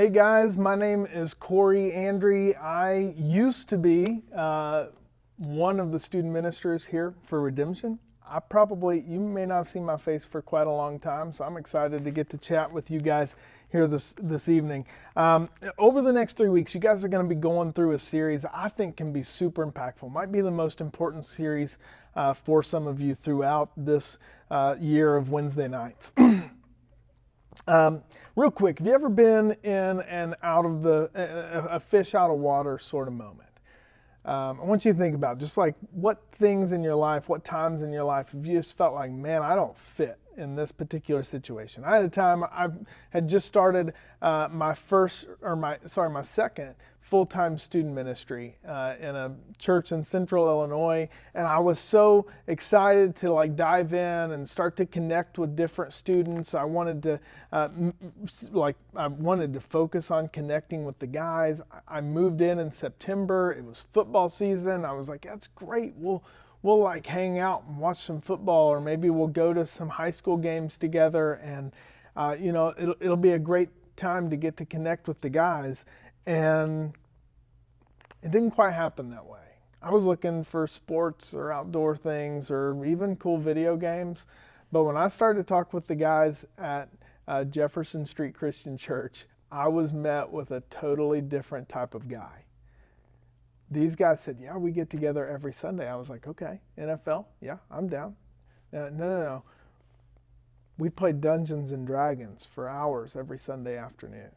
Hey guys, my name is Corey Andry. I used to be one of the student ministers here for Redemption. You may not have seen my face for quite a long time, so I'm excited to get to chat with you guys here this evening. Over the next 3 weeks, you guys are going to be going through a series I think can be super impactful. Might be the most important series for some of you throughout this year of Wednesday nights. Real quick, have you ever been in and out of a fish out of water sort of moment? I want you to think about just like what things in your life, what times in your life have you just felt like, man, I don't fit in this particular situation. I had a time I had just started my second full-time student ministry in a church in Central Illinois, and I was so excited to like dive in and start to connect with different students. I wanted to focus on connecting with the guys. I moved in September. It was football season. I was like, that's great. We'll like hang out and watch some football, or maybe we'll go to some high school games together, and it'll be a great time to get to connect with the guys. And it didn't quite happen that way. I was looking for sports or outdoor things or even cool video games. But when I started to talk with the guys at Jefferson Street Christian Church, I was met with a totally different type of guy. These guys said, yeah, we get together every Sunday. I was like, okay, NFL, yeah, I'm down. No. We played Dungeons and Dragons for hours every Sunday afternoon.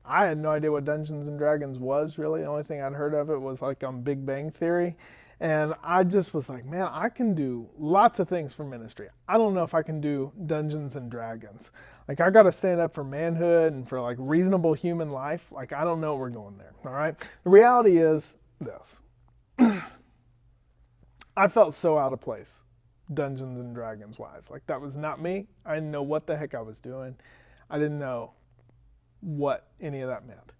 I had no idea what Dungeons and Dragons was, really. The only thing I'd heard of it was like on Big Bang Theory. And I just was like, man, I can do lots of things for ministry. I don't know if I can do Dungeons and Dragons. Like, I got to stand up for manhood and for like reasonable human life. Like, I don't know we're going there, all right? The reality is this. I felt so out of place, Dungeons and Dragons wise. Like, that was not me. I didn't know what the heck I was doing. I didn't know what any of that meant.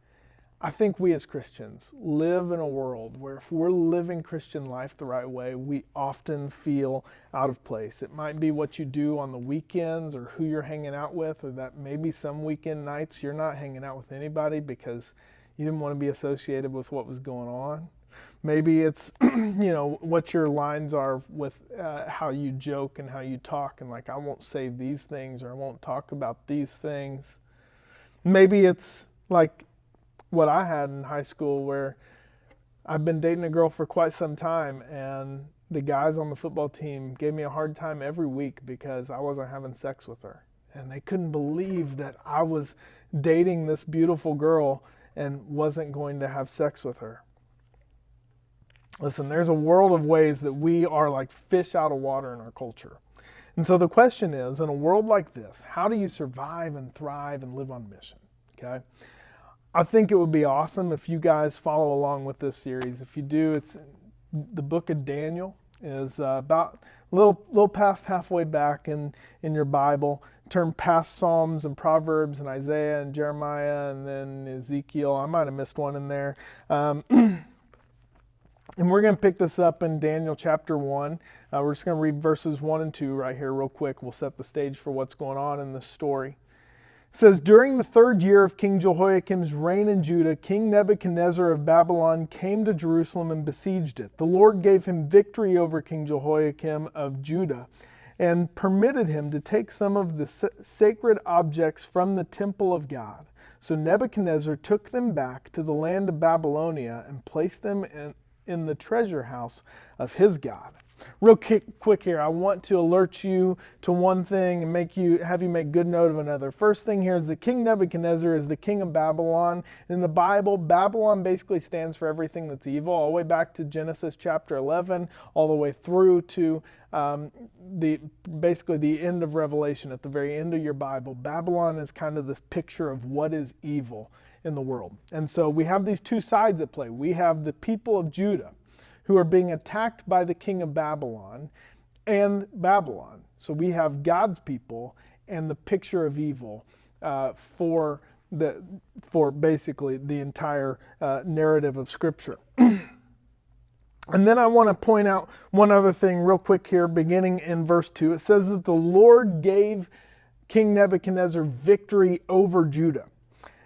I think we as Christians live in a world where if we're living Christian life the right way, we often feel out of place. It might be what you do on the weekends or who you're hanging out with, or that maybe some weekend nights you're not hanging out with anybody because you didn't want to be associated with what was going on. Maybe it's, what your lines are with how you joke and how you talk, and like, I won't say these things or I won't talk about these things. Maybe it's like what I had in high school, where I've been dating a girl for quite some time, and the guys on the football team gave me a hard time every week because I wasn't having sex with her. And they couldn't believe that I was dating this beautiful girl and wasn't going to have sex with her. Listen, there's a world of ways that we are like fish out of water in our culture. And so the question is, in a world like this, how do you survive and thrive and live on mission? Okay, I think it would be awesome if you guys follow along with this series. If you do, it's the book of Daniel is about a little past halfway back in your Bible. Turn past Psalms and Proverbs and Isaiah and Jeremiah and then Ezekiel. I might have missed one in there. And we're going to pick this up in Daniel chapter 1. We're just going to read verses 1 and 2 right here real quick. We'll set the stage for what's going on in this story. It says, during the 3rd year of King Jehoiakim's reign in Judah, King Nebuchadnezzar of Babylon came to Jerusalem and besieged it. The Lord gave him victory over King Jehoiakim of Judah and permitted him to take some of the sacred objects from the temple of God. So Nebuchadnezzar took them back to the land of Babylonia and placed them in the treasure house of his God. Real quick here, I want to alert you to one thing and have you make good note of another. First thing here is that King Nebuchadnezzar is the king of Babylon. In the Bible, Babylon basically stands for everything that's evil, all the way back to Genesis chapter 11, all the way through to basically the end of Revelation, at the very end of your Bible. Babylon is kind of this picture of what is evil in the world. And so we have these two sides at play. We have the people of Judah who are being attacked by the king of Babylon and Babylon. So we have God's people and the picture of evil for basically the entire narrative of Scripture. And then I want to point out one other thing real quick here, beginning in verse 2. It says that the Lord gave King Nebuchadnezzar victory over Judah.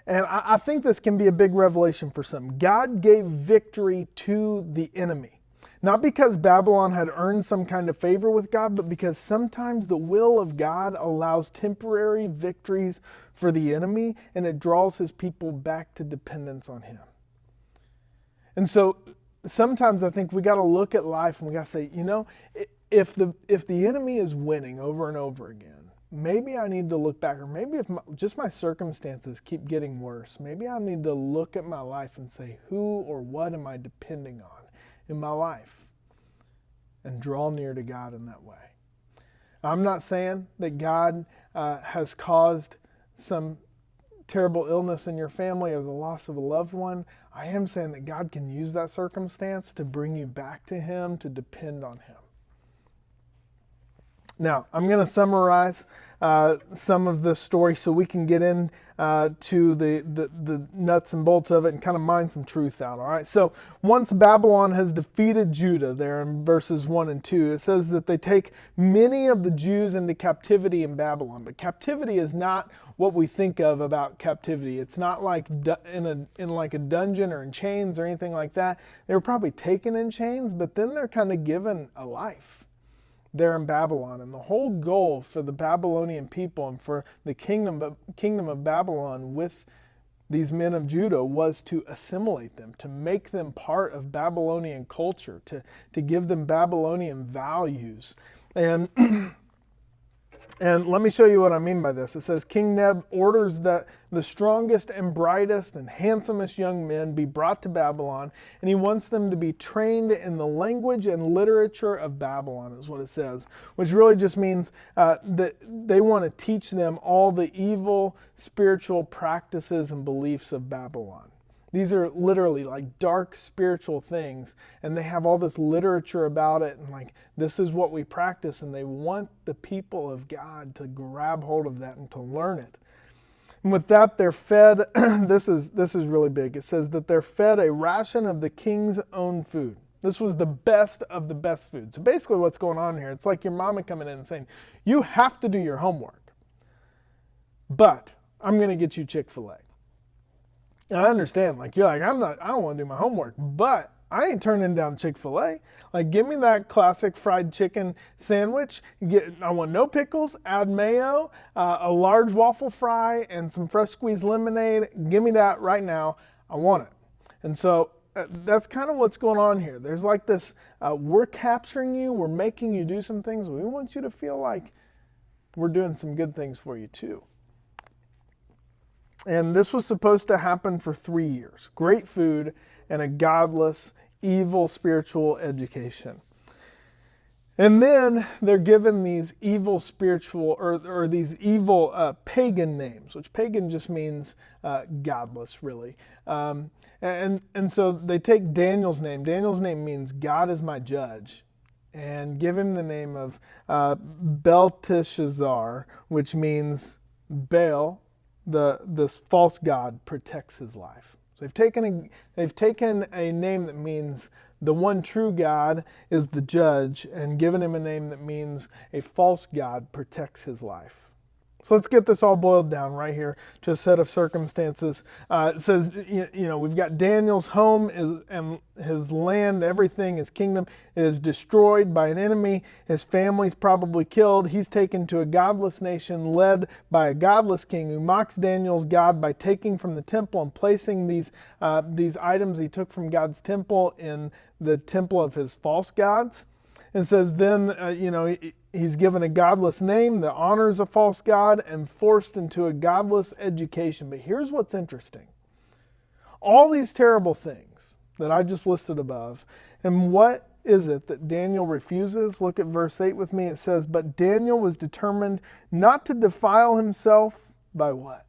And I think this can be a big revelation for some. God gave victory to the enemy. Not because Babylon had earned some kind of favor with God, but because sometimes the will of God allows temporary victories for the enemy, and it draws his people back to dependence on him. And so sometimes I think we got to look at life and we got to say, if the enemy is winning over and over again, maybe I need to look back, or maybe if just my circumstances keep getting worse, maybe I need to look at my life and say, who or what am I depending on in my life, and draw near to God in that way. I'm not saying that God has caused some terrible illness in your family or the loss of a loved one. I am saying that God can use that circumstance to bring you back to Him, to depend on Him. Now, I'm going to summarize some of this story so we can get in to the nuts and bolts of it and kind of mine some truth out, all right? So once Babylon has defeated Judah, there in verses 1 and 2, it says that they take many of the Jews into captivity in Babylon. But captivity is not what we think of about captivity. It's not like in like a dungeon or in chains or anything like that. They were probably taken in chains, but then they're kind of given a life there in Babylon. And the whole goal for the Babylonian people and for the kingdom of Babylon with these men of Judah was to assimilate them, to make them part of Babylonian culture, to give them Babylonian values. And and let me show you what I mean by this. It says, King Neb orders that the strongest and brightest and handsomest young men be brought to Babylon, and he wants them to be trained in the language and literature of Babylon, is what it says, which really just means that they want to teach them all the evil spiritual practices and beliefs of Babylon. These are literally like dark spiritual things, and they have all this literature about it, and like, this is what we practice, and they want the people of God to grab hold of that and to learn it. And with that, they're fed, this is really big. It says that they're fed a ration of the king's own food. This was the best of the best food. So basically what's going on here, it's like your mama coming in and saying, you have to do your homework, but I'm going to get you Chick-fil-A. I understand, like, you're like, I don't want to do my homework, but I ain't turning down Chick-fil-A. Like, give me that classic fried chicken sandwich. I want no pickles, add mayo, a large waffle fry, and some fresh squeezed lemonade. Give me that right now. I want it. And so that's kind of what's going on here. There's like this, we're capturing you, we're making you do some things. We want you to feel like we're doing some good things for you too. And this was supposed to happen for 3 years. Great food and a godless, evil spiritual education. And then they're given these evil spiritual, or these evil pagan names, which pagan just means godless, really. And so they take Daniel's name. Daniel's name means God is my judge, and give him the name of Belteshazzar, which means Baal, this false god, protects his life. So they've taken a name that means the one true God is the judge, and given him a name that means a false god protects his life. So let's get this all boiled down right here to a set of circumstances. It says, we've got Daniel's home and his land, everything, his kingdom is destroyed by an enemy. His family's probably killed. He's taken to a godless nation led by a godless king who mocks Daniel's God by taking from the temple and placing these items he took from God's temple in the temple of his false gods. It says then, he's given a godless name that honors a false god and forced into a godless education. But here's what's interesting. All these terrible things that I just listed above, and what is it that Daniel refuses? Look at verse 8 with me. It says, but Daniel was determined not to defile himself by what?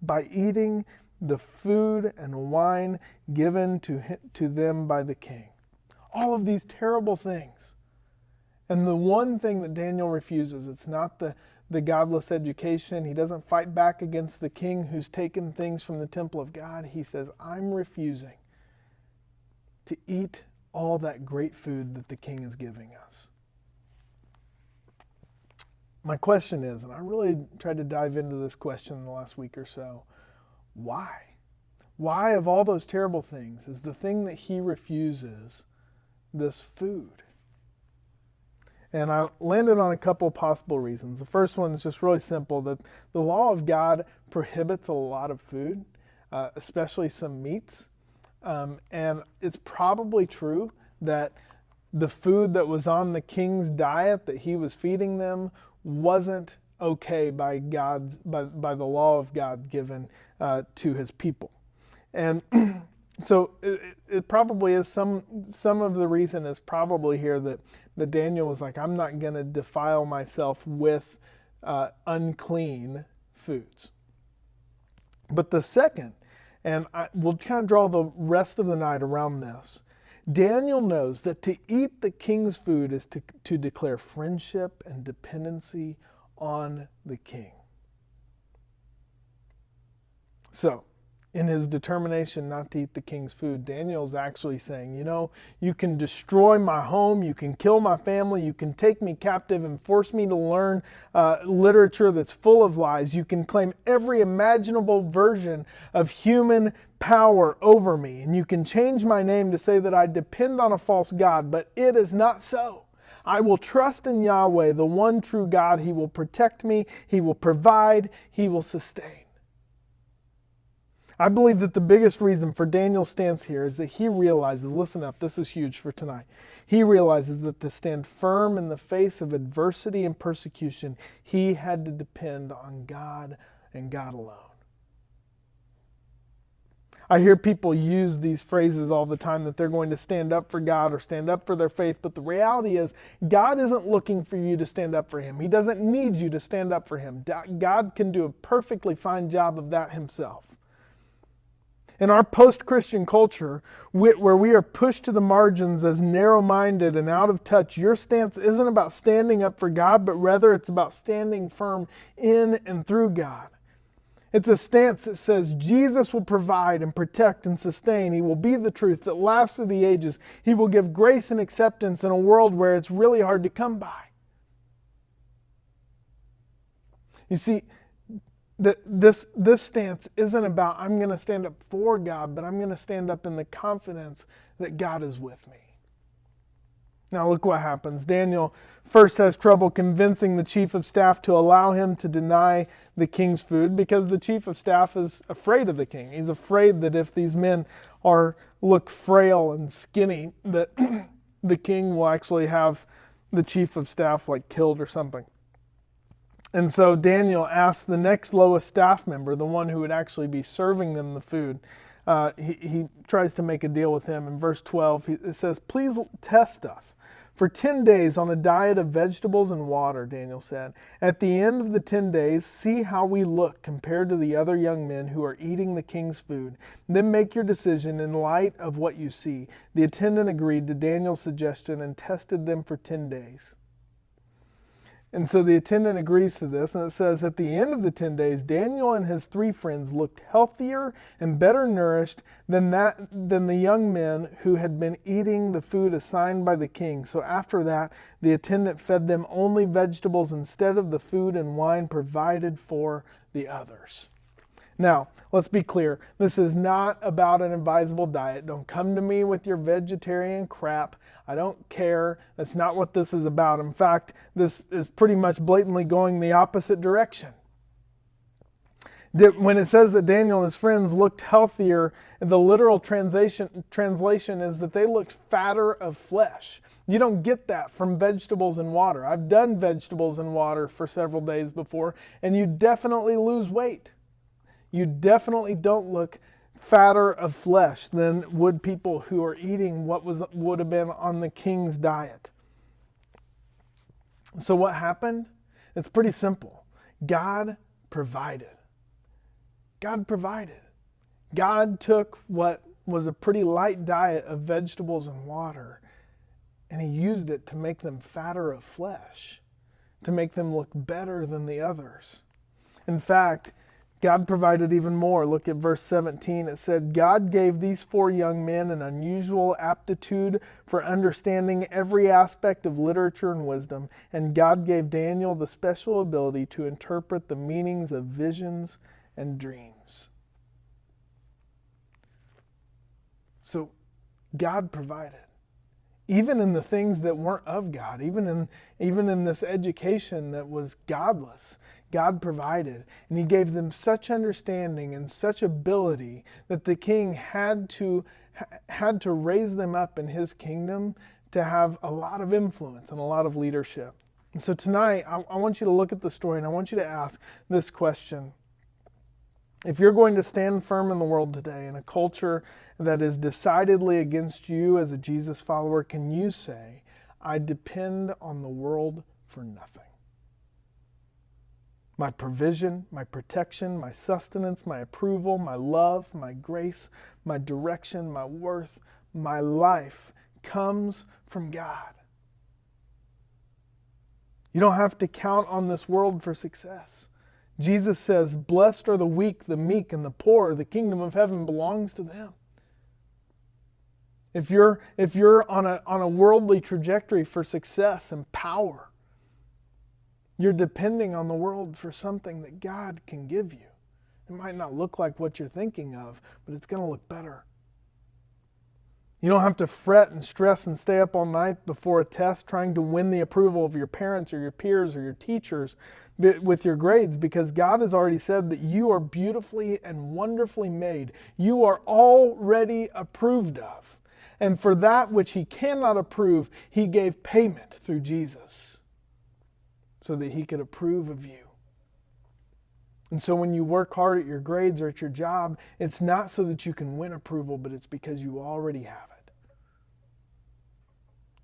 By eating the food and wine given to them by the king. All of these terrible things. And the one thing that Daniel refuses, it's not the godless education. He doesn't fight back against the king who's taken things from the temple of God. He says, I'm refusing to eat all that great food that the king is giving us. My question is, and I really tried to dive into this question in the last week or so, Why? Why, of all those terrible things, is the thing that he refuses this food? And I landed on a couple possible reasons. The first one is just really simple, that the law of God prohibits a lot of food, especially some meats. And it's probably true that the food that was on the king's diet that he was feeding them wasn't okay by by the law of God given to his people. And so it probably is some of the reason is probably here that Daniel was like, I'm not going to defile myself with unclean foods. But the second, and we'll kind of draw the rest of the night around this, Daniel knows that to eat the king's food is to declare friendship and dependency on the king. So, in his determination not to eat the king's food, Daniel's actually saying, you can destroy my home, you can kill my family, you can take me captive and force me to learn literature that's full of lies. You can claim every imaginable version of human power over me, and you can change my name to say that I depend on a false god, but it is not so. I will trust in Yahweh, the one true God. He will protect me, He will provide, He will sustain. I believe that the biggest reason for Daniel's stance here is that he realizes, listen up, this is huge for tonight. He realizes that to stand firm in the face of adversity and persecution, he had to depend on God and God alone. I hear people use these phrases all the time that they're going to stand up for God or stand up for their faith, but the reality is God isn't looking for you to stand up for Him. He doesn't need you to stand up for Him. God can do a perfectly fine job of that Himself. In our post-Christian culture, where we are pushed to the margins as narrow-minded and out of touch, your stance isn't about standing up for God, but rather it's about standing firm in and through God. It's a stance that says Jesus will provide and protect and sustain. He will be the truth that lasts through the ages. He will give grace and acceptance in a world where it's really hard to come by. You see, this stance isn't about I'm going to stand up for God, but I'm going to stand up in the confidence that God is with me. Now look what happens. Daniel first has trouble convincing the chief of staff to allow him to deny the king's food because the chief of staff is afraid of the king. He's afraid that if these men look frail and skinny, that the king will actually have the chief of staff killed or something. And so Daniel asks the next lowest staff member, the one who would actually be serving them the food, he tries to make a deal with him. In verse 12, it says, "Please test us for 10 days on a diet of vegetables and water," Daniel said. "At the end of the 10 days, see how we look compared to the other young men who are eating the king's food. Then make your decision in light of what you see." The attendant agreed to Daniel's suggestion and tested them for 10 days. And so the attendant agrees to this, and it says, at the end of the 10 days, Daniel and his 3 friends looked healthier and better nourished than the young men who had been eating the food assigned by the king. So after that, the attendant fed them only vegetables instead of the food and wine provided for the others. Now, let's be clear. This is not about an advisable diet. Don't come to me with your vegetarian crap. I don't care. That's not what this is about. In fact, this is pretty much blatantly going the opposite direction. When it says that Daniel and his friends looked healthier, the literal translation is that they looked fatter of flesh. You don't get that from vegetables and water. I've done vegetables and water for several days before, and you definitely lose weight. You definitely don't look fatter of flesh than would people who are eating what would have been on the king's diet. So what happened? It's pretty simple. God provided. God provided. God took what was a pretty light diet of vegetables and water, and He used it to make them fatter of flesh, to make them look better than the others. In fact, God provided even more. Look at verse 17. It said, God gave these 4 young men an unusual aptitude for understanding every aspect of literature and wisdom, and God gave Daniel the special ability to interpret the meanings of visions and dreams. So God provided. Even in the things that weren't of God, even in this education that was godless, God provided. And he gave them such understanding and such ability that the king had to raise them up in his kingdom to have a lot of influence and a lot of leadership. And so tonight, I want you to look at the story and I want you to ask this question. If you're going to stand firm in the world today, in a culture that is decidedly against you as a Jesus follower, can you say, I depend on the world for nothing? My provision, my protection, my sustenance, my approval, my love, my grace, my direction, my worth, my life comes from God. You don't have to count on this world for success. Jesus says, blessed are the weak, the meek, and the poor. The kingdom of heaven belongs to them. If you're on a worldly trajectory for success and power, you're depending on the world for something that God can give you. It might not look like what you're thinking of, but it's going to look better. You don't have to fret and stress and stay up all night before a test trying to win the approval of your parents or your peers or your teachers with your grades, because God has already said that you are beautifully and wonderfully made. You are already approved of. And for that which he cannot approve, he gave payment through Jesus so that he could approve of you. And so when you work hard at your grades or at your job, it's not so that you can win approval, but it's because you already have it.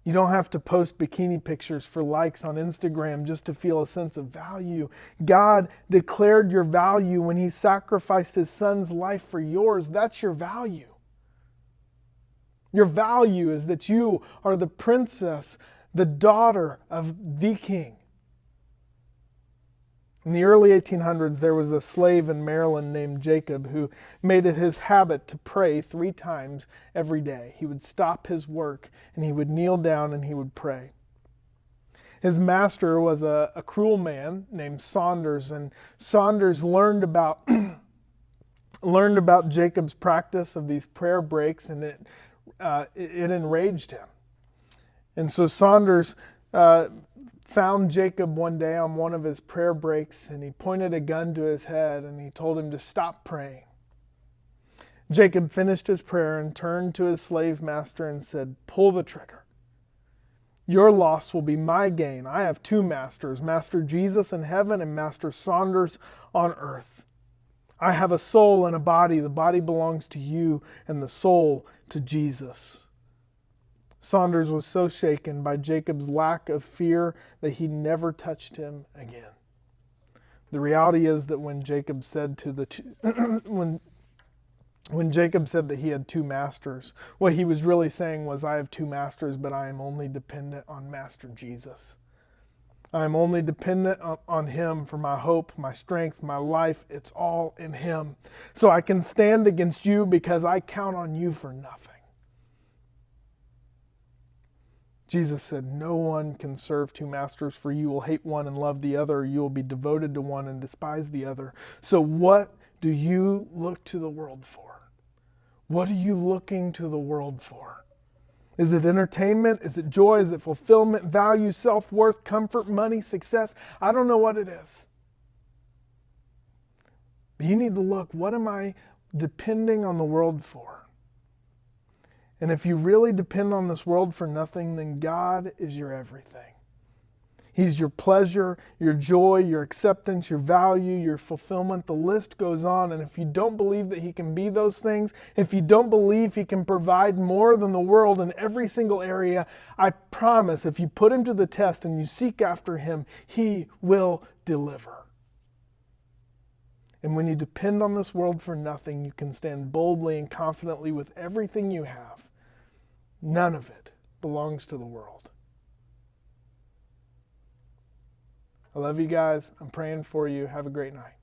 You don't have to post bikini pictures for likes on Instagram just to feel a sense of value. God declared your value when he sacrificed his son's life for yours. That's your value. Your value is that you are the princess, the daughter of the king. In the early 1800s, there was a slave in Maryland named Jacob who made it his habit to pray 3 times every day. He would stop his work and he would kneel down and he would pray. His master was a cruel man named Saunders, and Saunders learned about Jacob's practice of these prayer breaks, and it enraged him. And so Saunders found Jacob one day on one of his prayer breaks, and he pointed a gun to his head and he told him to stop praying. Jacob finished his prayer and turned to his slave master and said, pull the trigger. Your loss will be my gain. I have 2 masters, Master Jesus in heaven and Master Saunders on earth. I have a soul and a body. The body belongs to you and the soul to Jesus. Saunders was so shaken by Jacob's lack of fear that he never touched him again. The reality is that when Jacob said when Jacob said that he had 2 masters, what he was really saying was, I have 2 masters, but I am only dependent on Master Jesus. I am only dependent on him for my hope, my strength, my life. It's all in him. So I can stand against you because I count on you for nothing. Jesus said, no one can serve 2 masters, for you will hate one and love the other, or you will be devoted to one and despise the other. So what do you look to the world for? What are you looking to the world for? Is it entertainment? Is it joy? Is it fulfillment, value, self-worth, comfort, money, success? I don't know what it is. But you need to look, what am I depending on the world for? And if you really depend on this world for nothing, then God is your everything. He's your pleasure, your joy, your acceptance, your value, your fulfillment. The list goes on. And if you don't believe that he can be those things, if you don't believe he can provide more than the world in every single area, I promise if you put him to the test and you seek after him, he will deliver. And when you depend on this world for nothing, you can stand boldly and confidently with everything you have. None of it belongs to the world. I love you guys. I'm praying for you. Have a great night.